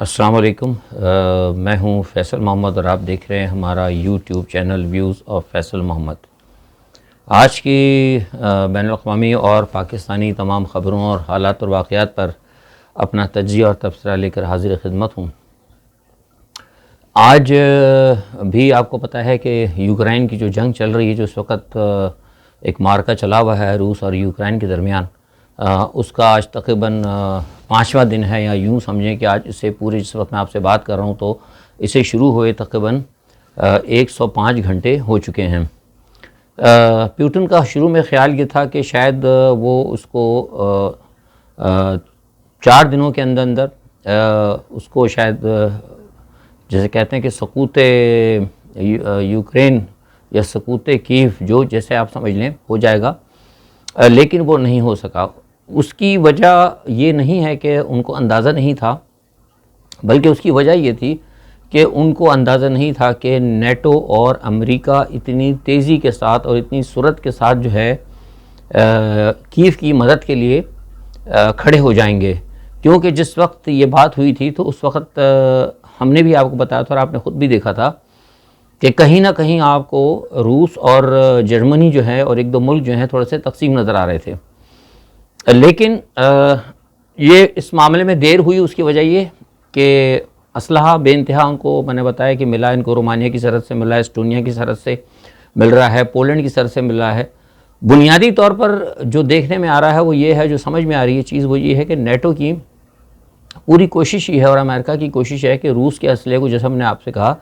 السلام علیکم، میں ہوں فیصل محمد اور آپ دیکھ رہے ہیں ہمارا YouTube channel views of Faisal Muhammad. آج کی بین الاقوامی اور پاکستانی تمام خبروں اور حالات اور واقعات پر اپنا تجزیہ اور تبصرہ لے کر حاضر خدمت ہوں۔ آج بھی آپ کو پتہ ہے کہ یوکرائن کی جو جنگ چل رہی ہے، جو اس وقت ایک مارکہ چلا ہوا ہے روس اور یوکرائن کے درمیان، اس کا آج تقریباً 5واں دن ہے، یا یوں سمجھیں کہ آج اسے پوری جس وقت میں آپ سے بات کر رہا ہوں تو اسے شروع ہوئے تقریباً 105 گھنٹے ہو چکے ہیں۔ پیوٹن کا شروع میں خیال یہ تھا کہ شاید وہ اس کو 4 دنوں کے اندر اس کو شاید جیسے کہتے ہیں کہ سقوط یوکرین یا سقوط کیف، جو جیسے آپ سمجھ لیں، ہو جائے گا، لیکن وہ نہیں ہو سکا۔ اس کی وجہ یہ نہیں ہے کہ ان کو اندازہ نہیں تھا، بلکہ اس کی وجہ یہ تھی کہ ان کو اندازہ نہیں تھا کہ نیٹو اور امریکہ اتنی تیزی کے ساتھ اور اتنی سرعت کے ساتھ جو ہے کیف کی مدد کے لیے کھڑے ہو جائیں گے، کیونکہ جس وقت یہ بات ہوئی تھی تو اس وقت ہم نے بھی آپ کو بتایا تھا اور آپ نے خود بھی دیکھا تھا کہ کہیں نہ کہیں آپ کو روس اور جرمنی جو ہے اور ایک دو ملک جو ہیں تھوڑے سے تقسیم نظر آ رہے تھے، لیکن یہ اس معاملے میں دیر ہوئی۔ اس کی وجہ یہ کہ اسلحہ بے انتہا ان کو میں نے بتایا کہ ملا، ان کو رومانیہ کی سرحد سے ملا ہے، اسٹونیا کی سرحد سے مل رہا ہے، پولینڈ کی سرحد سے مل رہا ہے۔ بنیادی طور پر جو دیکھنے میں آ رہا ہے وہ یہ ہے، جو سمجھ میں آ رہی ہے چیز وہ یہ ہے کہ نیٹو کی پوری کوشش یہ ہے اور امریکہ کی کوشش ہے کہ روس کے اسلحے کو، جیسے ہم نے آپ سے کہا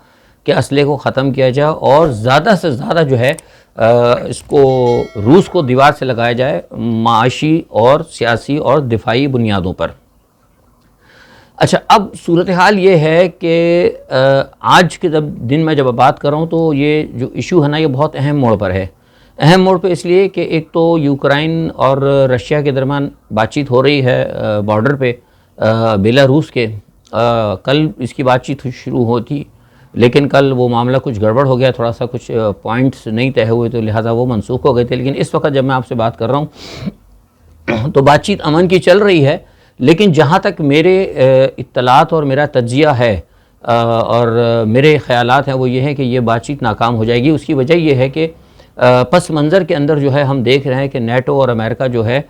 کہ اسلحے کو ختم کیا جائے اور زیادہ سے زیادہ جو ہے اس کو روس کو دیوار سے لگایا جائے معاشی اور سیاسی اور دفاعی بنیادوں پر۔ اچھا، اب صورتحال یہ ہے کہ آج کے دن میں جب بات کر رہا ہوں تو یہ جو ایشو ہے نا، یہ بہت اہم موڑ پر ہے۔ اہم موڑ پہ اس لیے کہ ایک تو یوکرائن اور رشیا کے درمیان بات چیت ہو رہی ہے بارڈر پہ بیلاروس کے۔ کل اس کی بات چیت شروع ہوتی، لیکن کل وہ معاملہ کچھ گڑبڑ ہو گیا، تھوڑا سا کچھ پوائنٹس نہیں طے ہوئے تو لہٰذا وہ منسوخ ہو گئے تھے۔ لیکن اس وقت جب میں آپ سے بات کر رہا ہوں تو بات چیت امن کی چل رہی ہے، لیکن جہاں تک میرے اطلاعات اور میرا تجزیہ ہے اور میرے خیالات ہیں وہ یہ ہے کہ یہ بات چیت ناکام ہو جائے گی۔ اس کی وجہ یہ ہے کہ پس منظر کے اندر جو ہے ہم دیکھ رہے ہیں کہ نیٹو اور امریکہ جو ہے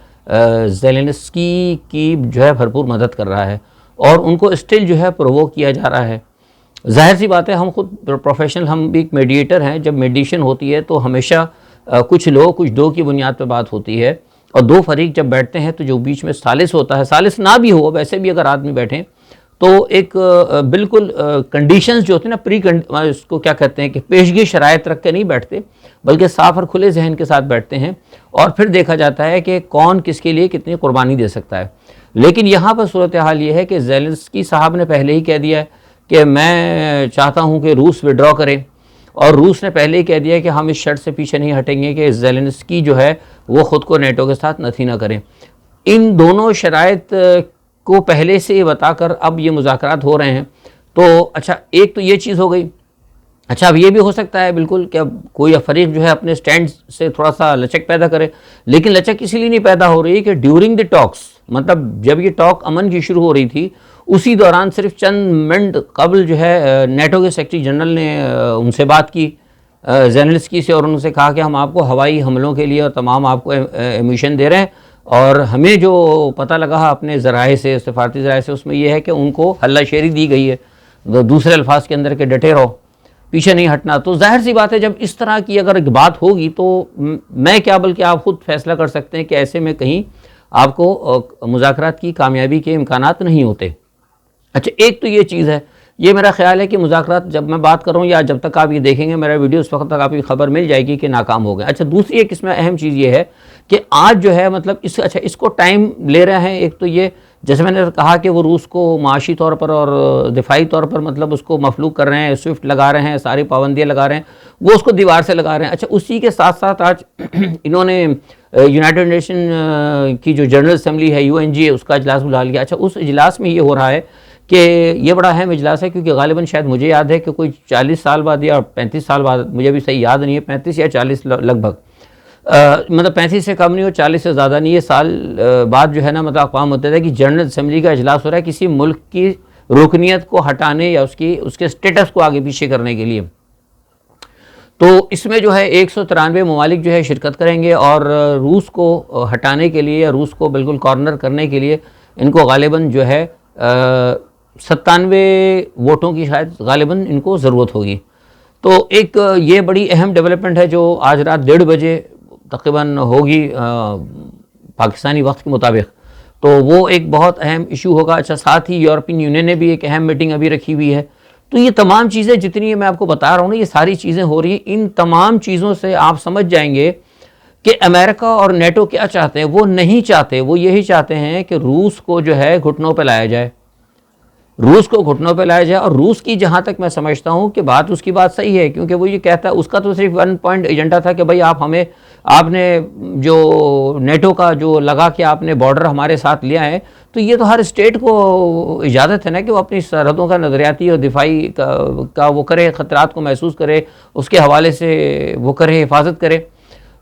زیلنسکی کی جو ہے بھرپور مدد کر رہا ہے اور ان کو اسٹل جو ہے پرووک کیا جا رہا ہے۔ ظاہر سی بات ہے، ہم خود پروفیشنل، ہم بھی ایک میڈیٹر ہیں۔ جب میڈیشن ہوتی ہے تو ہمیشہ کچھ لوگ کچھ دو کی بنیاد پہ بات ہوتی ہے، اور دو فریق جب بیٹھتے ہیں تو جو بیچ میں ثالث ہوتا ہے، ثالث نہ بھی ہو، ویسے بھی اگر آدمی بیٹھیں تو ایک بالکل کنڈیشنز جو ہوتی ہیں نا، اس کو کیا کہتے ہیں کہ پیشگی شرائط رکھ کے نہیں بیٹھتے، بلکہ صاف اور کھلے ذہن کے ساتھ بیٹھتے ہیں، اور پھر دیکھا جاتا ہے کہ کون کس کے لیے کتنی قربانی دے سکتا ہے۔ لیکن یہاں پر صورتحال یہ ہے کہ زیلنسکی صاحب نے پہلے ہی کہہ دیا ہے کہ میں چاہتا ہوں کہ روس وڈرا کرے، اور روس نے پہلے ہی کہہ دیا کہ ہم اس شرط سے پیچھے نہیں ہٹیں گے کہ زیلنسکی جو ہے وہ خود کو نیٹو کے ساتھ نتھی نہ کریں۔ ان دونوں شرائط کو پہلے سے یہ بتا کر اب یہ مذاکرات ہو رہے ہیں۔ تو اچھا، ایک تو یہ چیز ہو گئی۔ اچھا، اب یہ بھی ہو سکتا ہے بالکل کہ اب کوئی فریق جو ہے اپنے سٹینڈ سے تھوڑا سا لچک پیدا کرے، لیکن لچک اسی لیے نہیں پیدا ہو رہی کہ ڈیورنگ دی ٹاکس، مطلب جب یہ ٹاک امن کی شروع ہو رہی تھی اسی دوران صرف چند منٹ قبل جو ہے نیٹو کے سیکرٹری جنرل نے ان سے بات کی زیلنسکی سے، اور ان سے کہا کہ ہم آپ کو ہوائی حملوں کے لیے اور تمام آپ کو ایمیشن دے رہے ہیں، اور ہمیں جو پتہ لگا اپنے ذرائع سے، سفارتی ذرائع سے، اس میں یہ ہے کہ ان کو حلہ شیری دی گئی ہے، دوسرے الفاظ کے اندر کہ ڈٹے رہو، پیچھے نہیں ہٹنا۔ تو ظاہر سی بات ہے جب اس طرح کی اگر ایک بات ہوگی تو میں کیا بلکہ آپ خود فیصلہ کر سکتے ہیں کہ ایسے میں کہیں آپ کو مذاکرات کی کامیابی کے امکانات نہیں ہوتے۔ اچھا، ایک تو یہ چیز ہے، یہ میرا خیال ہے کہ مذاکرات جب میں بات کر رہا ہوں یا جب تک آپ یہ دیکھیں گے میرا ویڈیو، اس وقت تک آپ کی خبر مل جائے گی کہ ناکام ہو گئے۔ اچھا، دوسری ایک اس میں اہم چیز یہ ہے کہ آج جو ہے مطلب اس کو ٹائم لے رہے ہیں۔ ایک تو یہ، جیسے میں نے کہا کہ وہ روس کو معاشی طور پر اور دفاعی طور پر مطلب اس کو مفلوک کر رہے ہیں، سوئفٹ لگا رہے ہیں، ساری پابندیاں لگا رہے ہیں، وہ اس کو دیوار سے لگا رہے ہیں۔ اچھا، اسی کے ساتھ ساتھ آج انہوں نے یونائٹڈ نیشن کی جو جنرل اسمبلی ہے UNGA، اس کا اجلاس بلا لیا۔ اچھا، اس اجلاس میں یہ ہو رہا ہے کہ یہ بڑا اہم اجلاس ہے، کیونکہ غالباً شاید مجھے یاد ہے کہ کوئی 40 سال بعد یا 35 سال بعد، مجھے بھی صحیح یاد نہیں ہے، 35 یا 40 لگ بھگ، مطلب 35 سے کم نہیں ہو، 40 سے زیادہ نہیں، یہ سال بعد جو ہے نا مطلب اقوام متحدہ کی جنرل اسمبلی کا اجلاس ہو رہا ہے کسی ملک کی رکنیت کو ہٹانے یا اس کے اسٹیٹس کو آگے پیچھے کرنے کے لیے۔ تو اس میں جو ہے 193 ممالک جو ہے شرکت کریں گے، اور روس کو ہٹانے کے لیے یا روس کو بالکل کارنر کرنے کے لیے ان کو غالباً جو ہے 97 ووٹوں کی شاید غالباً ان کو ضرورت ہوگی۔ تو ایک یہ بڑی اہم ڈیولپمنٹ ہے جو آج رات 1:30 بجے تقریباً ہوگی پاکستانی وقت کے مطابق، تو وہ ایک بہت اہم ایشو ہوگا۔ اچھا، ساتھ ہی یورپین یونین نے بھی ایک اہم میٹنگ ابھی رکھی ہوئی ہے۔ تو یہ تمام چیزیں جتنی میں آپ کو بتا رہا ہوں نا، یہ ساری چیزیں ہو رہی ہیں، ان تمام چیزوں سے آپ سمجھ جائیں گے کہ امریکہ اور نیٹو کیا چاہتے ہیں۔ وہ نہیں چاہتے، وہ یہی چاہتے ہیں کہ روس کو جو ہے گھٹنوں پہ لایا جائے، روس کو گھٹنوں پہ لایا جائے۔ اور روس کی جہاں تک میں سمجھتا ہوں کہ بات اس کی بات صحیح ہے، کیونکہ وہ یہ کہتا ہے، اس کا تو صرف 1 پوائنٹ ایجنڈا تھا کہ بھائی آپ نے جو نیٹو کا جو لگا کہ آپ نے بارڈر ہمارے ساتھ لیا ہے، تو یہ تو ہر اسٹیٹ کو اجازت ہے نا کہ وہ اپنی سرحدوں کا نظریاتی اور دفاعی کا وہ کرے، خطرات کو محسوس کرے، اس کے حوالے سے وہ کرے، حفاظت کرے۔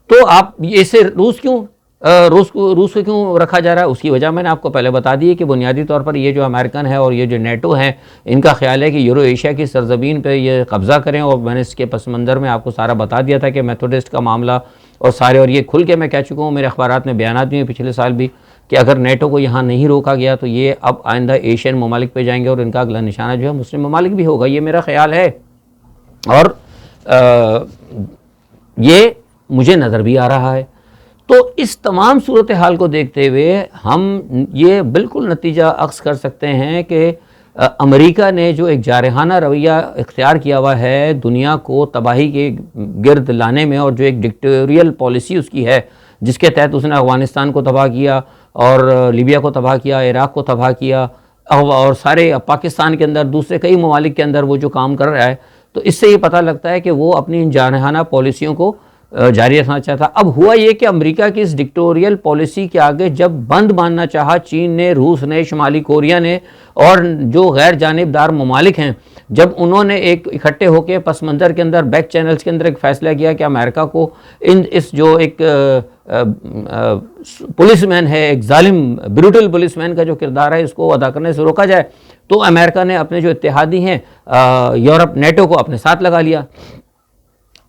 تو آپ اسے روس کو کیوں رکھا جا رہا ہے؟ اس کی وجہ میں نے آپ کو پہلے بتا دی ہے کہ بنیادی طور پر یہ جو امریکن ہے اور یہ جو نیٹو ہیں، ان کا خیال ہے کہ یورو ایشیا کی سرزمین پہ یہ قبضہ کریں، اور میں نے اس کے پس منظر میں آپ کو سارا بتا دیا تھا کہ میتھوڈسٹ کا معاملہ اور یہ کھل کے میں کہہ چکا ہوں، میرے اخبارات میں بیانات بھی ہیں پچھلے سال بھی، کہ اگر نیٹو کو یہاں نہیں روکا گیا تو یہ اب آئندہ ایشین ممالک پہ جائیں گے، اور ان کا اگلا نشانہ جو ہے مسلم ممالک بھی ہوگا، یہ میرا خیال ہے، اور یہ مجھے نظر بھی آ رہا ہے۔ تو اس تمام صورتحال کو دیکھتے ہوئے ہم یہ بالکل نتیجہ اخذ کر سکتے ہیں کہ امریکہ نے جو ایک جارحانہ رویہ اختیار کیا ہوا ہے دنیا کو تباہی کے گرد لانے میں، اور جو ایک ڈکٹیٹوریل پالیسی اس کی ہے جس کے تحت اس نے افغانستان کو تباہ کیا اور لیبیا کو تباہ کیا، عراق کو تباہ کیا، اور سارے پاکستان کے اندر دوسرے کئی ممالک کے اندر وہ جو کام کر رہا ہے، تو اس سے یہ پتہ لگتا ہے کہ وہ اپنی جارحانہ پالیسیوں کو جاری رکھنا چاہتا۔ اب ہوا یہ کہ امریکہ کی اس ڈکٹیٹوریل پالیسی کے آگے جب بند ماننا چاہا چین نے، روس نے، شمالی کوریا نے، اور جو غیر جانبدار ممالک ہیں، جب انہوں نے ایک اکٹھے ہو کے پس منظر کے اندر بیک چینلز کے اندر ایک فیصلہ کیا کہ امریکہ کو اس جو ایک پولیس مین ہے، ایک ظالم بروٹل پولیس مین کا جو کردار ہے، اس کو ادا کرنے سے روکا جائے، تو امریکہ نے اپنے جو اتحادی ہیں یورپ، نیٹو کو اپنے ساتھ لگا لیا۔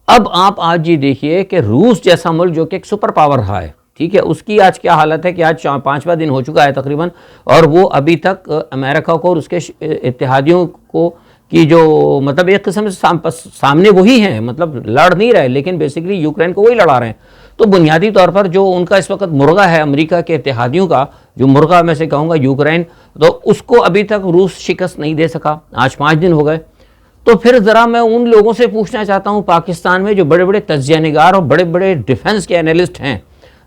اب آپ آج یہ دیکھیے کہ روس جیسا ملک جو کہ ایک سپر پاور رہا ہے، ٹھیک ہے، اس کی آج کیا حالت ہے کہ آج 5واں دن ہو چکا ہے تقریباً، اور وہ ابھی تک امریکہ کو اور اس کے اتحادیوں کو کی جو مطلب ایک قسم سے سامنے وہی ہیں، مطلب لڑ نہیں رہے، لیکن بیسیکلی یوکرین کو وہی لڑا رہے ہیں۔ تو بنیادی طور پر جو ان کا اس وقت مرغا ہے امریکہ کے اتحادیوں کا، جو مرغا میں سے کہوں گا یوکرین، تو اس کو ابھی تک روس شکست نہیں دے سکا، آج 5 دن ہو گئے۔ تو پھر ذرا میں ان لوگوں سے پوچھنا چاہتا ہوں پاکستان میں جو بڑے بڑے تجزیہ نگار اور بڑے بڑے ڈیفنس کے انالسٹ ہیں،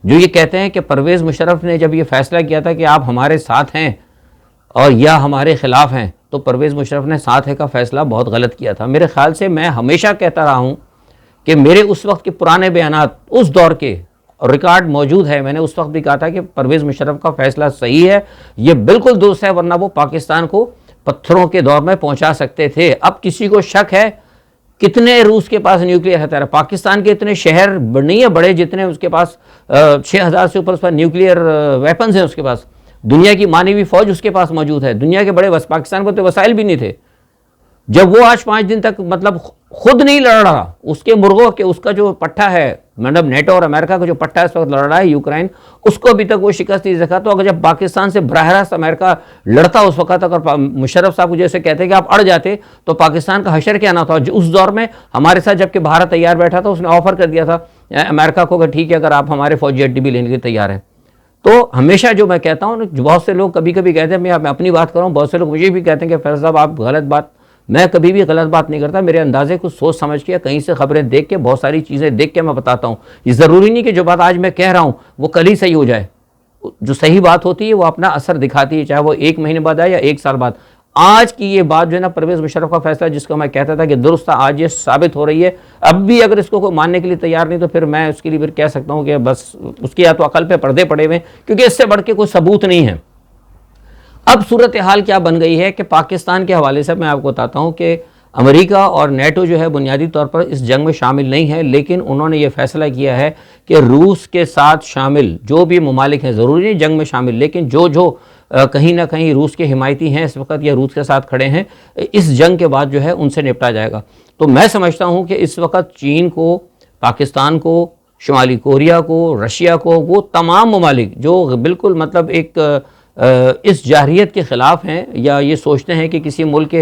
جو یہ کہتے ہیں کہ پرویز مشرف نے جب یہ فیصلہ کیا تھا کہ آپ ہمارے ساتھ ہیں اور یا ہمارے خلاف ہیں، تو پرویز مشرف نے ساتھ ہے کا فیصلہ بہت غلط کیا تھا۔ میرے خیال سے میں ہمیشہ کہتا رہا ہوں کہ میرے اس وقت کے پرانے بیانات اس دور کے ریکارڈ موجود ہے، میں نے اس وقت بھی کہا تھا کہ پرویز مشرف کا فیصلہ صحیح ہے، یہ بالکل درست ہے، ورنہ وہ پاکستان کو پتھروں کے دور میں پہنچا سکتے تھے۔ اب کسی کو شک ہے کتنے روس کے پاس نیوکلیئر ہتھیار ہے؟ پاکستان کے اتنے شہر نہیں ہیں بڑے جتنے اس کے پاس 6000 سے اوپر اس پر نیوکلیئر ویپنز ہیں، اس کے پاس دنیا کی مانوی فوج اس کے پاس موجود ہے، دنیا کے بڑے پاکستان کو تو وسائل بھی نہیں تھے۔ جب وہ آج 5 دن تک مطلب خود نہیں لڑ رہا، اس کے مرغوں کے اس کا جو پٹھا ہے، مطلب نیٹو اور امریکہ کا جو پٹھا اس وقت لڑ رہا ہے یوکرین، اس کو ابھی تک وہ شکست نہیں سکا۔ تو اگر جب پاکستان سے براہ راست امریکہ لڑتا اس وقت، اگر مشرف صاحب کو جیسے کہتے ہیں کہ آپ اڑ جاتے، تو پاکستان کا حشر کیا نہ تھا۔ اس دور میں ہمارے ساتھ جب کہ بھارت تیار بیٹھا تھا، اس نے آفر کر دیا تھا امریکہ کو کہ ٹھیک ہے اگر آپ ہمارے فوجی اڈے بھی لینے کے تیار ہیں۔ تو ہمیشہ جو میں کہتا ہوں، بہت سے لوگ کبھی کبھی کہتے ہیں، میں اپنی بات کر رہا ہوں، بہت سے لوگ مجھے بھی کہتے ہیں کہ فیض صاحب آپ غلط بات، میں کبھی بھی غلط بات نہیں کرتا، میرے اندازے کو سوچ سمجھ کے کہیں سے خبریں دیکھ کے بہت ساری چیزیں دیکھ کے میں بتاتا ہوں۔ یہ ضروری نہیں کہ جو بات آج میں کہہ رہا ہوں وہ کل ہی صحیح ہو جائے، جو صحیح بات ہوتی ہے وہ اپنا اثر دکھاتی ہے، چاہے وہ 1 مہینے بعد آئے یا 1 سال بعد۔ آج کی یہ بات جو ہے نا پرویز مشرف کا فیصلہ جس کو میں کہتا تھا کہ درست تھا، آج یہ ثابت ہو رہی ہے۔ اب بھی اگر اس کو کوئی ماننے کے لیے تیار نہیں تو پھر میں اس کے لیے پھر کہہ سکتا ہوں کہ بس اس کی یا تو عقل پہ پردے پڑے ہوئے، کیونکہ اس سے بڑھ کے کوئی ثبوت نہیں ہے۔ اب صورتحال کیا بن گئی ہے کہ پاکستان کے حوالے سے میں آپ کو بتاتا ہوں کہ امریکہ اور نیٹو جو ہے بنیادی طور پر اس جنگ میں شامل نہیں ہے، لیکن انہوں نے یہ فیصلہ کیا ہے کہ روس کے ساتھ شامل جو بھی ممالک ہیں، ضروری نہیں جنگ میں شامل، لیکن جو کہیں نہ کہیں روس کے حمایتی ہیں اس وقت یا روس کے ساتھ کھڑے ہیں، اس جنگ کے بعد جو ہے ان سے نپٹا جائے گا۔ تو میں سمجھتا ہوں کہ اس وقت چین کو، پاکستان کو، شمالی کوریا کو، رشیا کو، وہ تمام ممالک جو بالکل مطلب ایک اس جارحیت کے خلاف ہیں یا یہ سوچتے ہیں کہ کسی ملک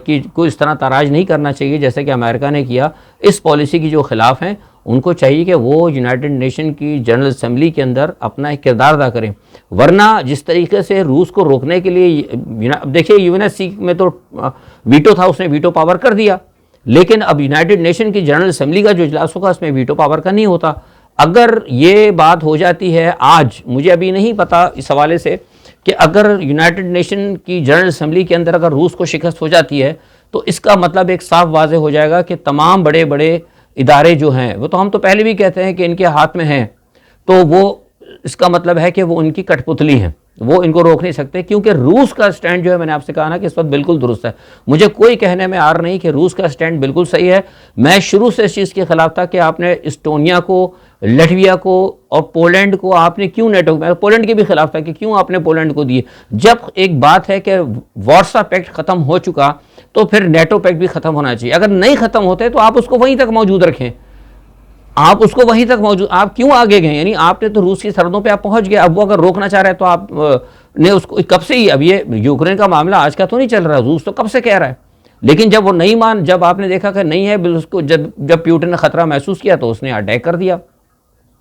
کی کو اس طرح تاراج نہیں کرنا چاہیے جیسے کہ امریکہ نے کیا، اس پالیسی کی جو خلاف ہیں، ان کو چاہیے کہ وہ یونائٹڈ نیشن کی جنرل اسمبلی کے اندر اپنا ایک کردار ادا کریں، ورنہ جس طریقے سے روس کو روکنے کے لیے دیکھیے UNSC میں تو ویٹو تھا، اس نے ویٹو پاور کر دیا، لیکن اب یونائٹڈ نیشن کی جنرل اسمبلی کا جو اجلاس ہوگا اس میں ویٹو پاور کا نہیں ہوتا۔ اگر یہ بات ہو جاتی ہے آج، مجھے ابھی نہیں پتا اس حوالے سے کہ اگر یونائٹڈ نیشن کی جنرل اسمبلی کے اندر اگر روس کو شکست ہو جاتی ہے تو اس کا مطلب ایک صاف واضح ہو جائے گا کہ تمام بڑے بڑے ادارے جو ہیں، وہ تو ہم تو پہلے بھی کہتے ہیں کہ ان کے ہاتھ میں ہیں، تو وہ اس کا مطلب ہے کہ وہ ان کی کٹ پتلی ہیں، وہ ان کو روک نہیں سکتے، کیونکہ روس کا سٹینڈ جو ہے، میں نے آپ سے کہا نا کہ اس وقت بالکل درست ہے۔ مجھے کوئی کہنے میں آر نہیں کہ روس کا سٹینڈ بالکل صحیح ہے۔ میں شروع سے اس چیز کے خلاف تھا کہ آپ نے اسٹونیا کو، لٹویا کو اور پولینڈ کو آپ نے کیوں نیٹو، میں پولینڈ کے بھی خلاف تھا کہ کیوں آپ نے پولینڈ کو دیے۔ جب ایک بات ہے کہ وارسا پیکٹ ختم ہو چکا تو پھر نیٹو پیکٹ بھی ختم ہونا چاہیے، اگر نہیں ختم ہوتے تو آپ اس کو وہیں تک موجود رکھیں، آپ اس کو وہیں تک موجود، آپ کیوں آگے گئے؟ یعنی آپ نے تو روس کی سرحدوں پہ آپ پہنچ گئے، اب وہ اگر روکنا چاہ رہے تو آپ نے اس کو کب سے ہی، اب یہ یوکرین کا معاملہ آج کا تو نہیں چل رہا، روس تو کب سے کہہ رہا ہے، لیکن جب وہ نہیں جب آپ نے دیکھا کہ نہیں ہے، اس کو جب پیوٹن نے خطرہ محسوس کیا تو اس نے اٹیک کر دیا۔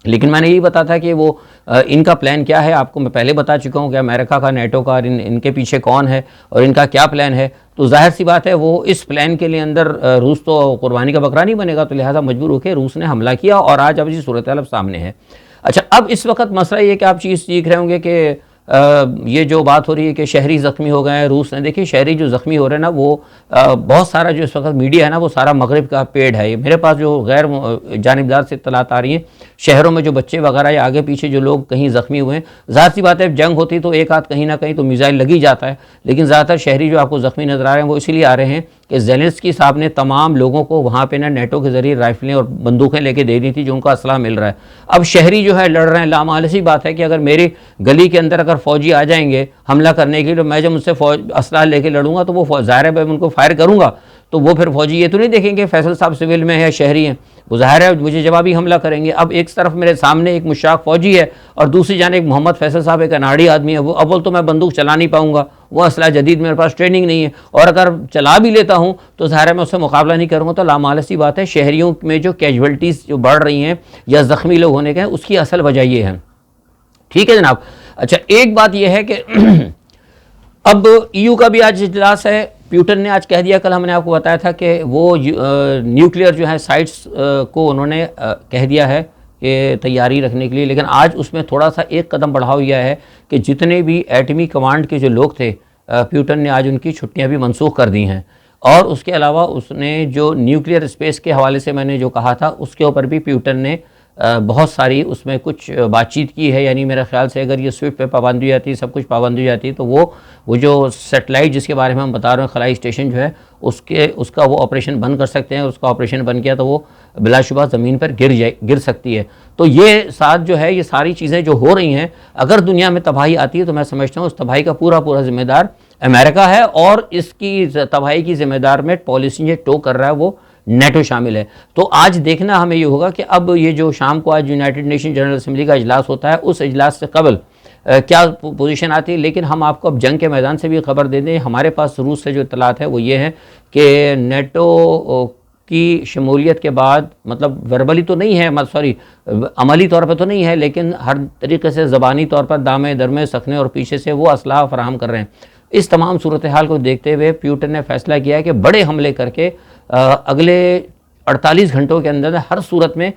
لیکن میں نے یہی بتا تھا کہ وہ ان کا پلان کیا ہے، آپ کو میں پہلے بتا چکا ہوں کہ امریکہ کا، نیٹو کا، ان کے پیچھے کون ہے اور ان کا کیا پلان ہے، تو ظاہر سی بات ہے وہ اس پلان کے لیے اندر روس تو قربانی کا بکرا نہیں بنے گا، تو لہٰذا مجبور ہو کے روس نے حملہ کیا اور آج اب یہ صورتحال اب سامنے ہے۔ اچھا، اب اس وقت مسئلہ یہ کہ آپ چیز سیکھ رہے ہوں گے کہ یہ جو بات ہو رہی ہے کہ شہری زخمی ہو گئے ہیں روس نے، دیکھیے شہری جو زخمی ہو رہے ہیں نا، وہ بہت سارا جو اس وقت میڈیا ہے نا وہ سارا مغرب کا پیڑ ہے۔ میرے پاس جو غیر جانبدار سے اطلاعات آ رہی ہیں، شہروں میں جو بچے وغیرہ یا آگے پیچھے جو لوگ کہیں زخمی ہوئے ہیں، ظاہر سی بات ہے جنگ ہوتی تو ایک آدھ کہیں نہ کہیں تو میزائل لگ ہی جاتا ہے، لیکن زیادہ تر شہری جو آپ کو زخمی نظر آ رہے ہیں وہ اسی لیے آ رہے ہیں کہ زیلنسکی صاحب نے تمام لوگوں کو وہاں پہ نا نیٹو کے ذریعے رائفلیں اور بندوقیں لے کے دے دی تھی جو ان کا اسلحہ مل رہا ہے۔ اب شہری جو ہے لڑ رہے ہیں، لامحال سی بات ہے کہ اگر میری گلی کے اندر اگر فوجی آ جائیں گے حملہ کرنے کے لیے، میں جب مجھ سے اسلحہ لے کے لڑوں گا تو وہ ظاہر ہے میں ان کو فائر کروں گا، تو وہ پھر فوجی یہ تو نہیں دیکھیں گے فیصل صاحب سول میں ہے شہری ہیں، وہ ظاہر ہے مجھے جوابی حملہ کریں گے۔ اب ایک طرف میرے سامنے ایک مشتاق فوجی ہے اور دوسری جانب محمد فیصل صاحب ایک اناڑی آدمی ہے، وہ اول تو میں بندوق چلا نہیں پاؤں گا، وہ اسلحہ جدید میرے پاس ٹریننگ نہیں ہے، اور اگر چلا بھی لیتا ہوں تو ظاہر ہے میں اس سے مقابلہ نہیں کروں گا۔ تو لامحال سی بات ہے شہریوں میں جو کیجویلٹیز جو بڑھ رہی ہیں یا زخمی لوگ ہونے کے ہیں، اس کی اصل وجہ یہ ہے۔ ٹھیک ہے جناب۔ اچھا، ایک بات یہ ہے کہ اب EU کا بھی آج اجلاس ہے، پیوٹن نے آج کہہ دیا، کل ہم نے آپ کو بتایا تھا کہ وہ نیوکلیئر جو ہے سائٹس کو انہوں نے کہہ دیا ہے کہ تیاری رکھنے کے لیے، لیکن آج اس میں تھوڑا سا ایک قدم بڑھاؤ یہ ہے کہ جتنے بھی ایٹمی کمانڈ کے جو لوگ تھے، پیوٹن نے آج ان کی چھٹیاں بھی منسوخ کر دی ہیں، اور اس کے علاوہ اس نے جو نیوکلیئر اسپیس کے حوالے سے میں نے جو کہا تھا اس کے اوپر بھی پیوٹن نے بہت ساری اس میں کچھ بات چیت کی ہے۔ یعنی میرے خیال سے اگر یہ سوئفٹ پہ پابندی آتی، سب کچھ پابندی جاتی، تو وہ جو سیٹلائٹ جس کے بارے میں ہم بتا رہے ہیں، خلائی اسٹیشن جو ہے، اس کا وہ آپریشن بند کر سکتے ہیں، اس کا آپریشن بند کیا تو وہ بلا شبہ زمین پر گر سکتی ہے۔ تو یہ ساتھ جو ہے، یہ ساری چیزیں جو ہو رہی ہیں، اگر دنیا میں تباہی آتی ہے تو میں سمجھتا ہوں اس تباہی کا پورا ذمہ دار امریکہ ہے، اور اس کی تباہی کی ذمہ دار میں پالیسی یہ ٹو کر رہا ہے وہ نیٹو شامل ہے۔ تو آج دیکھنا ہمیں یہ ہوگا کہ اب یہ جو شام کو آج یونائٹڈ نیشن جنرل اسمبلی کا اجلاس ہوتا ہے، اس اجلاس سے قبل کیا پوزیشن آتی ہے۔ لیکن ہم آپ کو اب جنگ کے میدان سے بھی خبر دے دیں، ہمارے پاس روس سے جو اطلاعات ہے وہ یہ ہے کہ نیٹو کی شمولیت کے بعد، مطلب وربلی تو نہیں ہے، سوری عملی طور پہ تو نہیں ہے، لیکن ہر طریقے سے زبانی طور پر دامے درمے سکھنے اور پیچھے سے وہ اسلحہ فراہم کر رہے ہیں۔ اس تمام صورتحال کو دیکھتے ہوئے پیوٹن نے فیصلہ کیا ہے کہ بڑے حملے کر کے اگلے 48 گھنٹوں کے اندر ہر صورت میں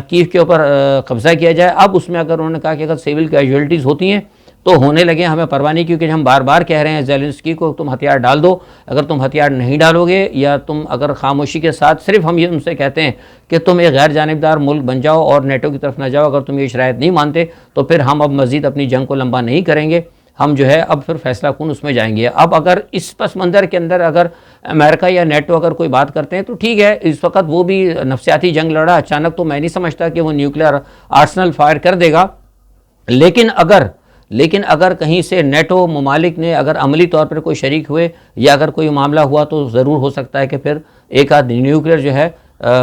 کیف کے اوپر قبضہ کیا جائے۔ اب اس میں اگر انہوں نے کہا کہ اگر سیول کیجویلٹیز ہوتی ہیں تو ہونے لگے، ہمیں پرواہ نہیں، کیونکہ ہم بار بار کہہ رہے ہیں زیلنسکی کو تم ہتھیار ڈال دو، اگر تم ہتھیار نہیں ڈالو گے یا تم اگر خاموشی کے ساتھ صرف ہم یہ ان سے کہتے ہیں کہ تم ایک غیر جانبدار ملک بن جاؤ اور نیٹو کی طرف نہ جاؤ، اگر تم یہ شرائط نہیں مانتے تو پھر ہم اب مزید اپنی جنگ کو لمبا نہیں کریں گے، ہم جو ہے اب پھر فیصلہ کن اس میں جائیں گے. اب اگر اس پس منظر کے اندر اگر امریکہ یا نیٹو اگر کوئی بات کرتے ہیں تو ٹھیک ہے, اس وقت وہ بھی نفسیاتی جنگ لڑا اچانک, تو میں نہیں سمجھتا کہ وہ نیوکلیئر آرسنل فائر کر دے گا. لیکن اگر کہیں سے نیٹو ممالک نے اگر عملی طور پر کوئی شریک ہوئے یا اگر کوئی معاملہ ہوا تو ضرور ہو سکتا ہے کہ پھر ایک آدھ نیوکلیئر جو ہے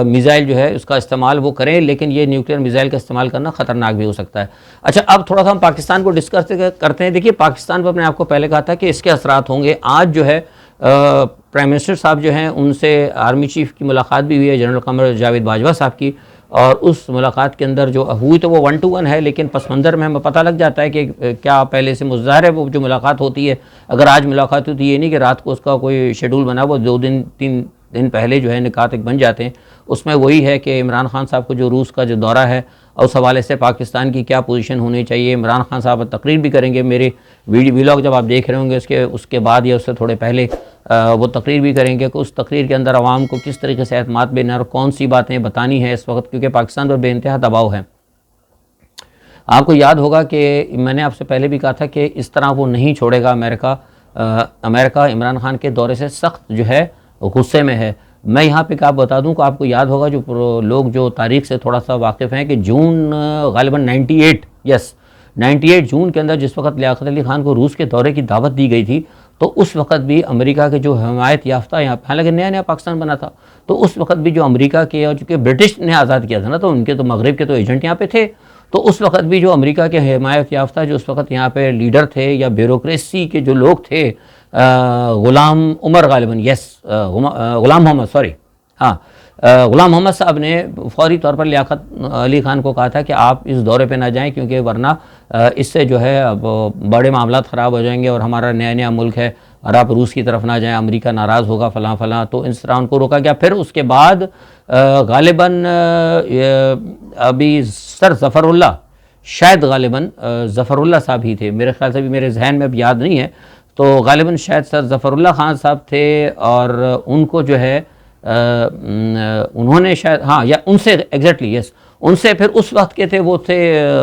میزائل جو ہے اس کا استعمال وہ کریں, لیکن یہ نیوکلیئر میزائل کا استعمال کرنا خطرناک بھی ہو سکتا ہے. اچھا, اب تھوڑا سا ہم پاکستان کو ڈسکس کرتے ہیں. دیکھیے پاکستان پر میں نے آپ کو پہلے کہا تھا کہ اس کے اثرات ہوں گے. آج جو ہے پرائم منسٹر صاحب جو ہیں ان سے آرمی چیف کی ملاقات بھی ہوئی ہے, جنرل قمر جاوید باجوہ صاحب کی, اور اس ملاقات کے اندر جو ہوئی تو وہ 1 to 1 ہے, لیکن پس منظر میں ہمیں پتہ لگ جاتا ہے کہ کیا پہلے سے مظاہر ہے وہ جو ملاقات ہوتی ہے. اگر آج ملاقات ہوتی ہے, یہ نہیں کہ رات کو اس کا کوئی شیڈول بنا, وہ 2 دن 3 دن پہلے جو ہے نکات بن جاتے ہیں. اس میں وہی ہے کہ عمران خان صاحب کو جو روس کا جو دورہ ہے اور اس حوالے سے پاکستان کی کیا پوزیشن ہونی چاہیے. عمران خان صاحب تقریر بھی کریں گے, میرے ویلاگ جب آپ دیکھ رہے ہوں گے اس کے بعد یا اس سے تھوڑے پہلے وہ تقریر بھی کریں گے کہ اس تقریر کے اندر عوام کو کس طریقے سے اعتماد بنا اور کون سی باتیں بتانی ہیں اس وقت, کیونکہ پاکستان پر بے انتہا دباؤ ہے. آپ کو یاد ہوگا کہ میں نے آپ سے پہلے بھی کہا تھا کہ اس طرح وہ نہیں چھوڑے گا امریکہ عمران خان کے دورے سے سخت جو ہے غصے میں ہے. میں یہاں پہ آپ بتا دوں کہ آپ کو یاد ہوگا جو لوگ جو تاریخ سے تھوڑا سا واقف ہیں کہ جون غالباً 98 جون کے اندر جس وقت لیاقت علی خان کو روس کے دورے کی دعوت دی گئی تھی, تو اس وقت بھی امریکہ کے جو حمایت یافتہ یہاں حالانکہ نیا پاکستان بنا تھا, تو اس وقت بھی جو امریکہ کے اور چونکہ برٹش نے آزاد کیا تھا نا, تو ان کے تو مغرب کے تو ایجنٹ یہاں پہ تھے, تو اس وقت بھی جو امریکہ کے حمایت یافتہ جو اس وقت یہاں پہ لیڈر تھے یا بیوروکریسی کے جو لوگ تھے, غلام عمر غالباً غلام محمد صاحب نے فوری طور پر لیاقت علی خان کو کہا تھا کہ آپ اس دورے پہ نہ جائیں, کیونکہ ورنہ اس سے جو ہے بڑے معاملات خراب ہو جائیں گے اور ہمارا نیا ملک ہے, اور آپ روس کی طرف نہ جائیں, امریکہ ناراض ہوگا فلاں. تو اس طرح ان کو روکا گیا. پھر اس کے بعد غالباً ابھی سر ظفر اللہ, شاید غالباً ظفر اللہ صاحب ہی تھے, میرے خیال سے بھی میرے ذہن میں اب یاد نہیں ہے, تو غالباً شاید سر ظفر اللہ خان صاحب تھے, اور ان کو جو ہے انہوں نے شاید یا ان سے ایگزیکٹلی ان سے پھر اس وقت کے تھے, وہ تھے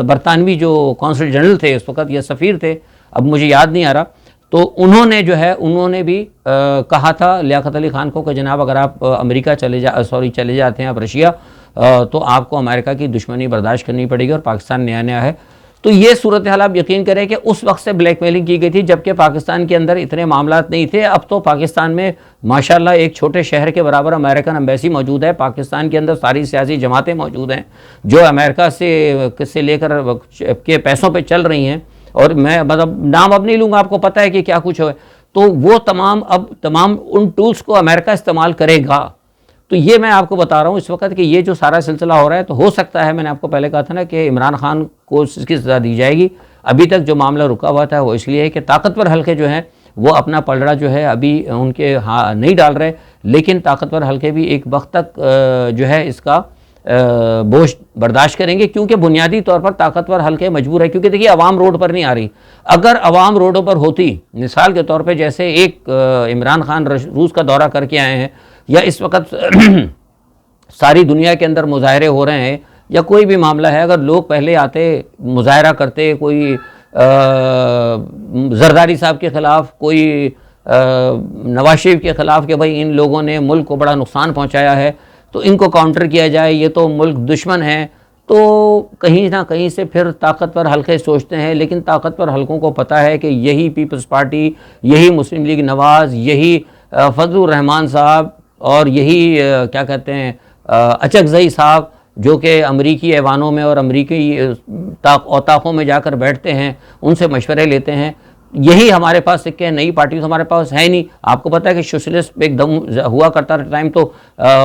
برطانوی جو کونسل جنرل تھے اس وقت یا سفیر تھے, اب مجھے یاد نہیں آ رہا. تو انہوں نے بھی کہا تھا لیاقت علی خان کو کہ جناب اگر آپ امریکہ چلے جاتے ہیں آپ رشیا, تو آپ کو امریکہ کی دشمنی برداشت کرنی پڑے گی, اور پاکستان نیا ہے. تو یہ صورتحال آپ یقین کریں کہ اس وقت سے بلیک میلنگ کی گئی تھی, جبکہ پاکستان کے اندر اتنے معاملات نہیں تھے. اب تو پاکستان میں ماشاءاللہ ایک چھوٹے شہر کے برابر امریکن ایمبیسی موجود ہے, پاکستان کے اندر ساری سیاسی جماعتیں موجود ہیں جو امریکہ سے لے کر کے پیسوں پہ چل رہی ہیں, اور میں مطلب نام اب نہیں لوں گا, آپ کو پتہ ہے کہ کیا کچھ ہے. تو وہ تمام ان ٹولز کو امریکہ استعمال کرے گا. تو یہ میں آپ کو بتا رہا ہوں اس وقت کہ یہ جو سارا سلسلہ ہو رہا ہے, تو ہو سکتا ہے, میں نے آپ کو پہلے کہا تھا نا کہ عمران خان کو اس کی سزا دی جائے گی. ابھی تک جو معاملہ رکا ہوا تھا وہ اس لیے ہے کہ طاقتور حلقے جو ہیں وہ اپنا پلڑا جو ہے ابھی ان کے نہیں ڈال رہے, لیکن طاقتور حلقے بھی ایک وقت تک جو ہے اس کا بوجھ برداشت کریں گے, کیونکہ بنیادی طور پر طاقتور حلقے مجبور ہے. کیونکہ دیکھیے عوام روڈ پر نہیں آ رہی. اگر عوام روڈوں پر ہوتی, مثال کے طور پہ جیسے ایک عمران خان روس کا دورہ کر کے آئے ہیں, یا اس وقت ساری دنیا کے اندر مظاہرے ہو رہے ہیں, یا کوئی بھی معاملہ ہے, اگر لوگ پہلے آتے مظاہرہ کرتے کوئی زرداری صاحب کے خلاف, کوئی نواز شریف کے خلاف کہ بھائی ان لوگوں نے ملک کو بڑا نقصان پہنچایا ہے تو ان کو کاؤنٹر کیا جائے, یہ تو ملک دشمن ہے, تو کہیں نہ کہیں سے پھر طاقتور حلقے سوچتے ہیں. لیکن طاقتور حلقوں کو پتہ ہے کہ یہی پیپلز پارٹی, یہی مسلم لیگ نواز, یہی فضل الرحمان صاحب, اور یہی کیا کہتے ہیں اچکزئی صاحب, جو کہ امریکی ایوانوں میں اور امریکی اوطاقوں میں جا کر بیٹھتے ہیں, ان سے مشورے لیتے ہیں. یہی ہمارے پاس سکے ہیں, نئی پارٹی تو ہمارے پاس ہے نہیں. آپ کو پتہ ہے کہ سوشلسٹ ایک دم ہوا کرتا ٹائم تو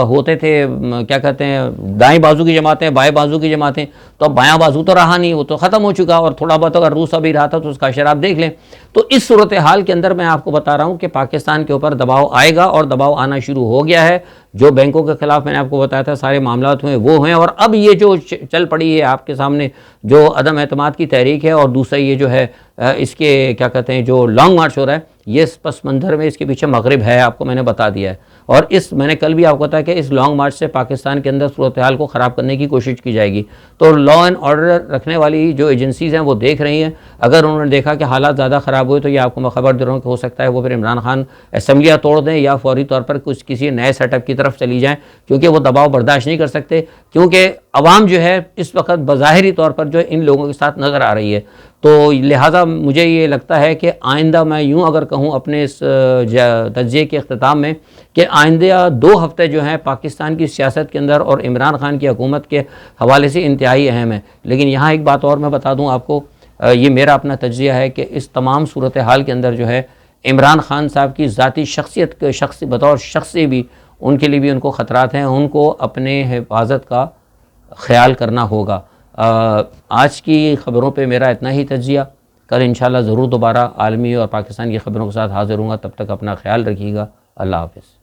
ہوتے تھے کیا کہتے ہیں دائیں بازو کی جماعتیں, بائیں بازو کی جماعتیں, تو اب بایاں بازو تو رہا نہیں, وہ تو ختم ہو چکا, اور تھوڑا بہت اگر روس ابھی رہا تھا تو اس کا اشارہ آپ دیکھ لیں. تو اس صورتحال کے اندر میں آپ کو بتا رہا ہوں کہ پاکستان کے اوپر دباؤ آئے گا, اور دباؤ آنا شروع ہو گیا ہے. جو بینکوں کے خلاف میں نے آپ کو بتایا تھا سارے معاملات ہوئے وہ ہیں, اور اب یہ جو چل پڑی ہے آپ کے سامنے جو عدم اعتماد کی تحریک ہے, اور دوسرا یہ جو ہے اس کے کیا کہتے ہیں جو لانگ مارچ ہو رہا ہے, یہ اس پس منظر میں اس کے پیچھے مغرب ہے، آپ کو میں نے بتا دیا ہے، اور میں نے کل بھی آپ کو بتایا کہ اس لانگ مارچ سے پاکستان کے اندر صورتحال کو خراب کرنے کی کوشش کی جائے گی۔ تو لا اینڈ آرڈر رکھنے والی جو ایجنسیز ہیں وہ دیکھ رہی ہیں، اگر انہوں نے دیکھا کہ حالات زیادہ خراب ہوئے تو یہ آپ کو میں خبر دے رہا ہوں کہ ہو سکتا ہے وہ پھر عمران خان اسمبلیاں توڑ دیں یا فوری طور پر کسی نئے سیٹ اپ کی طرف چلی جائیں، کیونکہ وہ دباؤ برداشت نہیں کر سکتے، کیونکہ عوام جو ہے اس وقت بظاہری طور پر جو ان لوگوں کے ساتھ نظر آ رہی ہے۔ تو لہٰذا مجھے یہ لگتا ہے کہ آئندہ میں یوں اگر کہوں اپنے اس تجزیے کے اختتام میں کہ آئندہ 2 ہفتے جو ہیں پاکستان کی سیاست کے اندر اور عمران خان کی حکومت کے حوالے سے انتہائی اہم ہے۔ لیکن یہاں ایک بات اور میں بتا دوں آپ کو، یہ میرا اپنا تجزیہ ہے کہ اس تمام صورتحال کے اندر جو ہے عمران خان صاحب کی ذاتی شخصیت کے بطور شخصی بھی ان کے لیے بھی ان کو خطرات ہیں، ان کو اپنے حفاظت کا خیال کرنا ہوگا۔ آج کی خبروں پہ میرا اتنا ہی تجزیہ، کل انشاءاللہ ضرور دوبارہ عالمی اور پاکستان کی خبروں کے ساتھ حاضر ہوں گا، تب تک اپنا خیال رکھیے گا، اللہ حافظ۔